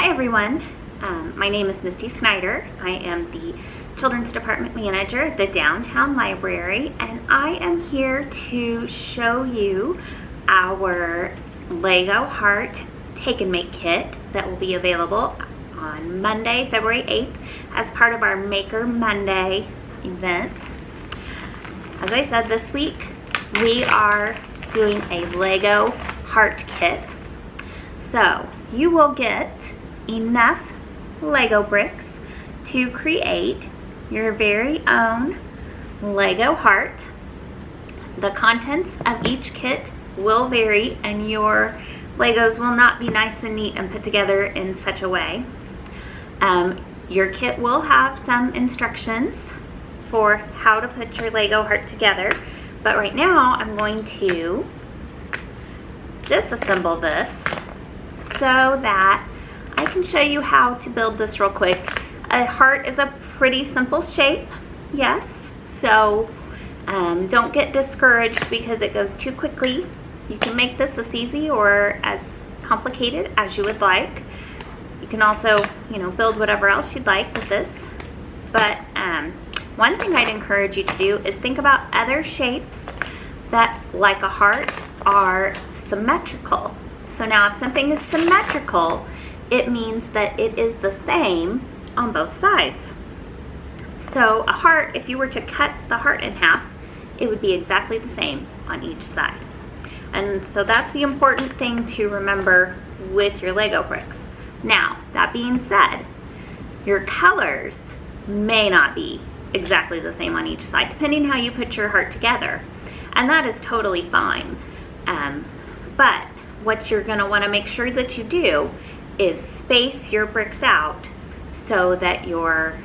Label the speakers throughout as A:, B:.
A: Hi everyone, my name is Misty Snyder. I am the Children's Department Manager at the Downtown Library, and I am here to show you our Lego Heart Take and Make Kit that will be available on Monday, February 8th as part of our Maker Monday event. As I said, this week we are doing a Lego Heart Kit. So you will get enough Lego bricks to create your very own Lego heart. The contents of each kit will vary, and your Legos will not be nice and neat and put together in such a way. Your kit will have some instructions for how to put your Lego heart together, but right now I'm going to disassemble this so that I can show you how to build this real quick. A heart is a pretty simple shape, yes, so don't get discouraged because it goes too quickly. You can make this as easy or as complicated as you would like. You can also, build whatever else you'd like with this. But one thing I'd encourage you to do is think about other shapes that, like a heart, are symmetrical. So now if something is symmetrical, it means that it is the same on both sides. So a heart, if you were to cut the heart in half, it would be exactly the same on each side. And so that's the important thing to remember with your Lego bricks. Now, that being said, your colors may not be exactly the same on each side, depending how you put your heart together. And that is totally fine. But what you're going to want to make sure that you do is space your bricks out so that your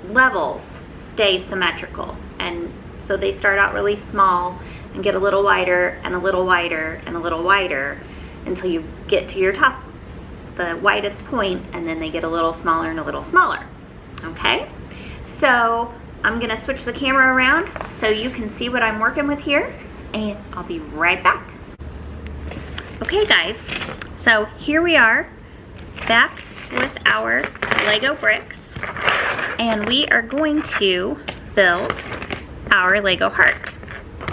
A: levels stay symmetrical. And so they start out really small and get a little wider and a little wider and a little wider until you get to your top, the widest point, and then they get a little smaller and a little smaller. Okay? So I'm going to switch the camera around so you can see what I'm working with here, and I'll be right back. Okay guys, so here we are back with our Lego bricks, and we are going to build our Lego heart.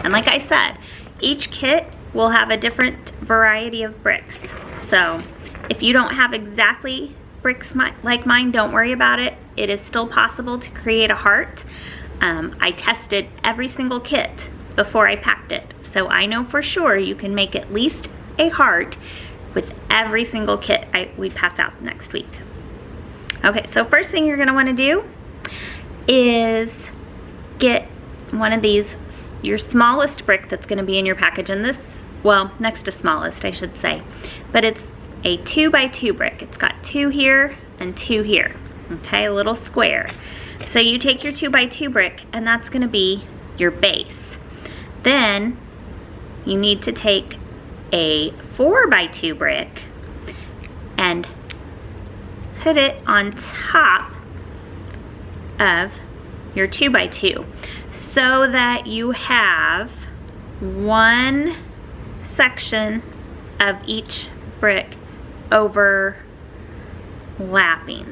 A: And like I said, each kit will have a different variety of bricks. So if you don't have exactly bricks like mine, don't worry about it. It is still possible to create a heart. I tested every single kit before I packed it, so I know for sure you can make at least a heart with every single kit we pass out next week. Okay, so first thing you're going to want to do is get one of these, your smallest brick that's going to be in your package, and this, well, next to smallest I should say, but it's a 2x2 brick. It's got 2 here and 2 here, okay, a little square. So you take your 2x2 brick, and that's going to be your base. Then you need to take a 4x2 brick and put it on top of your 2x2 so that you have one section of each brick overlapping.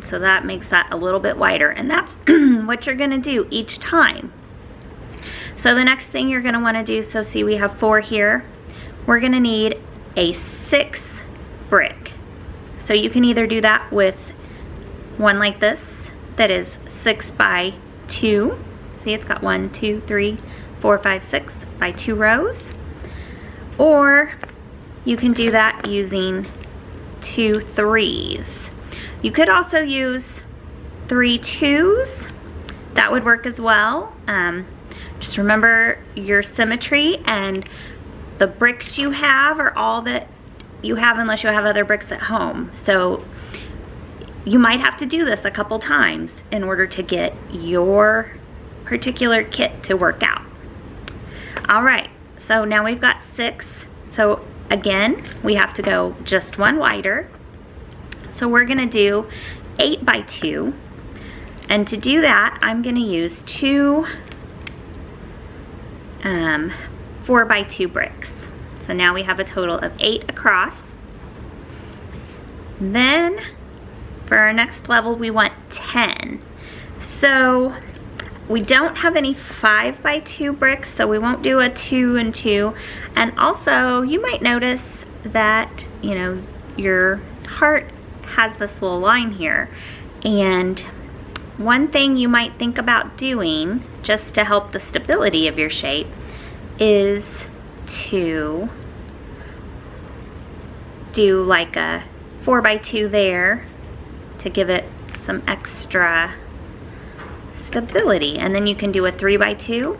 A: So that makes that a little bit wider, and that's what you're going to do each time. So the next thing you're going to want to do, so see we have 4 here, we're going to need a 6 brick. So you can either do that with one like this that is 6x2. See, it's got 1, 2, 3, 4, 5, 6 by 2 rows. Or you can do that using 2 3s. You could also use 3 2s. That would work as well. Just remember your symmetry, and the bricks you have are all that you have unless you have other bricks at home. So you might have to do this a couple times in order to get your particular kit to work out. All right, so now we've got 6. So again, we have to go just one wider. So we're gonna do 8x2. And to do that, I'm gonna use 2 4x2 bricks. So now we have a total of 8 across. Then for our next level, we want 10. So we don't have any 5x2 bricks, so we won't do a 2 and 2. And also, you might notice that, you know, your heart has this little line here. And one thing you might think about doing, just to help the stability of your shape, is to do like a 4x2 there to give it some extra stability. And then you can do a 3x2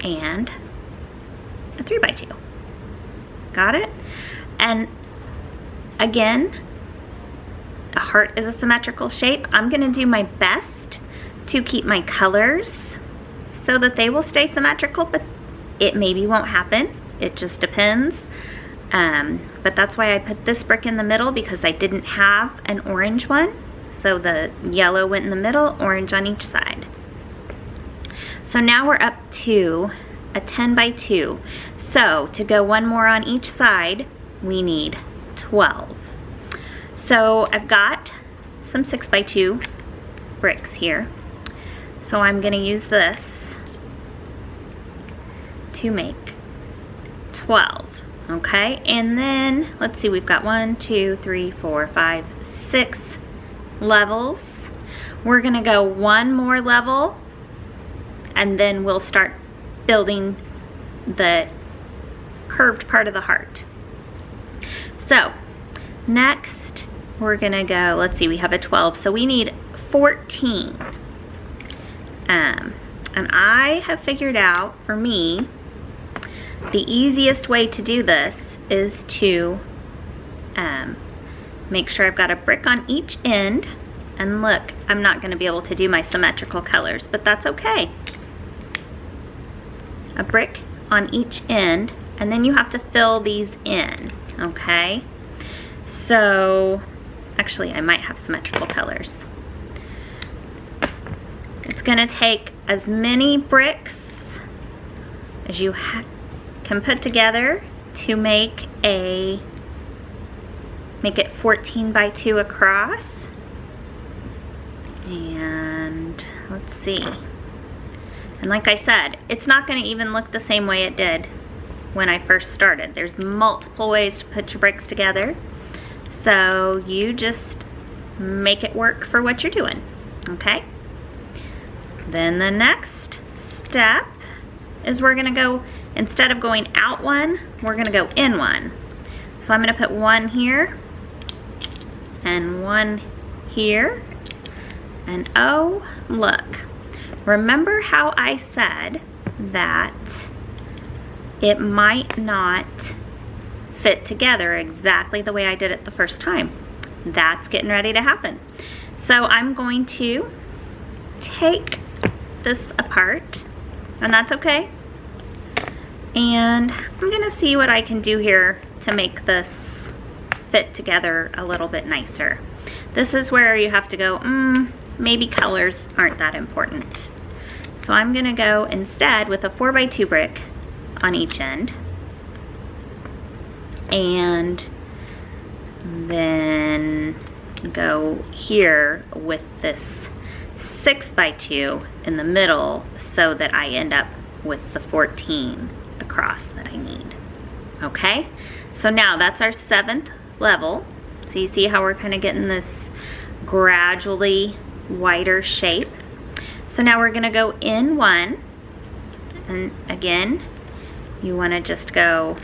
A: and a 3x2. Got it? And again, a heart is a symmetrical shape. I'm going to do my best to keep my colors so that they will stay symmetrical, but it maybe won't happen. It just depends. But that's why I put this brick in the middle, because I didn't have an orange one. So the yellow went in the middle, orange on each side. So now we're up to a 10x2. So to go one more on each side, we need 12. So I've got some 6x2 bricks here. So I'm going to use this to make 12. Okay, and then let's see, we've got 1, 2, 3, 4, 5, 6 levels. We're going to go one more level, and then we'll start building the curved part of the heart. So next we're gonna go, let's see, we have a 12, so we need 14. And I have figured out, for me, the easiest way to do this is to make sure I've got a brick on each end. And look, I'm not going to be able to do my symmetrical colors, but that's okay. A brick on each end, and then you have to fill these in, okay? So, actually, I might have symmetrical colors. It's going to take as many bricks as you can put together to make it 14x2 across. And let's see. And like I said, it's not going to even look the same way it did when I first started. There's multiple ways to put your bricks together. So you just make it work for what you're doing, okay? Then the next step is we're going to go, instead of going out one, we're going to go in one. So I'm going to put one here and one here. And oh, look, remember how I said that it might not fit together exactly the way I did it the first time? That's getting ready to happen. So I'm going to take this apart, and that's okay. And I'm gonna see what I can do here to make this fit together a little bit nicer. This is where you have to go, maybe colors aren't that important. So I'm gonna go instead with a 4x2 brick on each end. And then go here with this 6x2 in the middle so that I end up with the 14 across that I need. Okay, so now that's our 7th level. So you see how we're kind of getting this gradually wider shape. So now we're going to go in one, and again you want to just go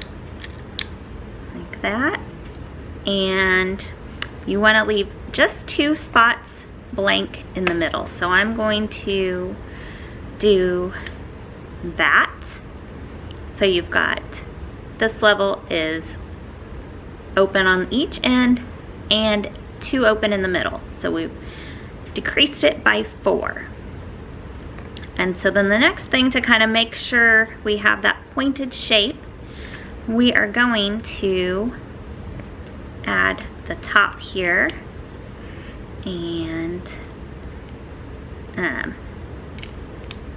A: like that, and you want to leave just 2 spots blank in the middle. So I'm going to do that. So you've got, this level is open on each end and 2 open in the middle. So we've decreased it by 4. And so then the next thing, to kind of make sure we have that pointed shape, we are going to add the top here and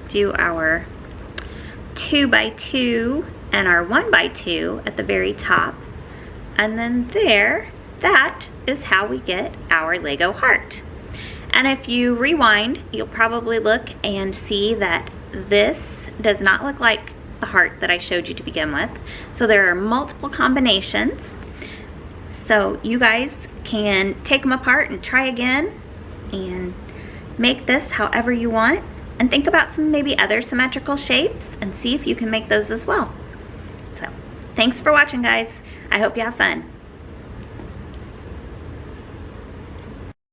A: do our 2x2 and our 1x2 at the very top, and then there that is how we get our Lego heart. And if you rewind, you'll probably look and see that this does not look like the heart that I showed you to begin with. So there are multiple combinations. So you guys can take them apart and try again and make this however you want. And think about some maybe other symmetrical shapes and see if you can make those as well. So thanks for watching, guys. I hope you have fun.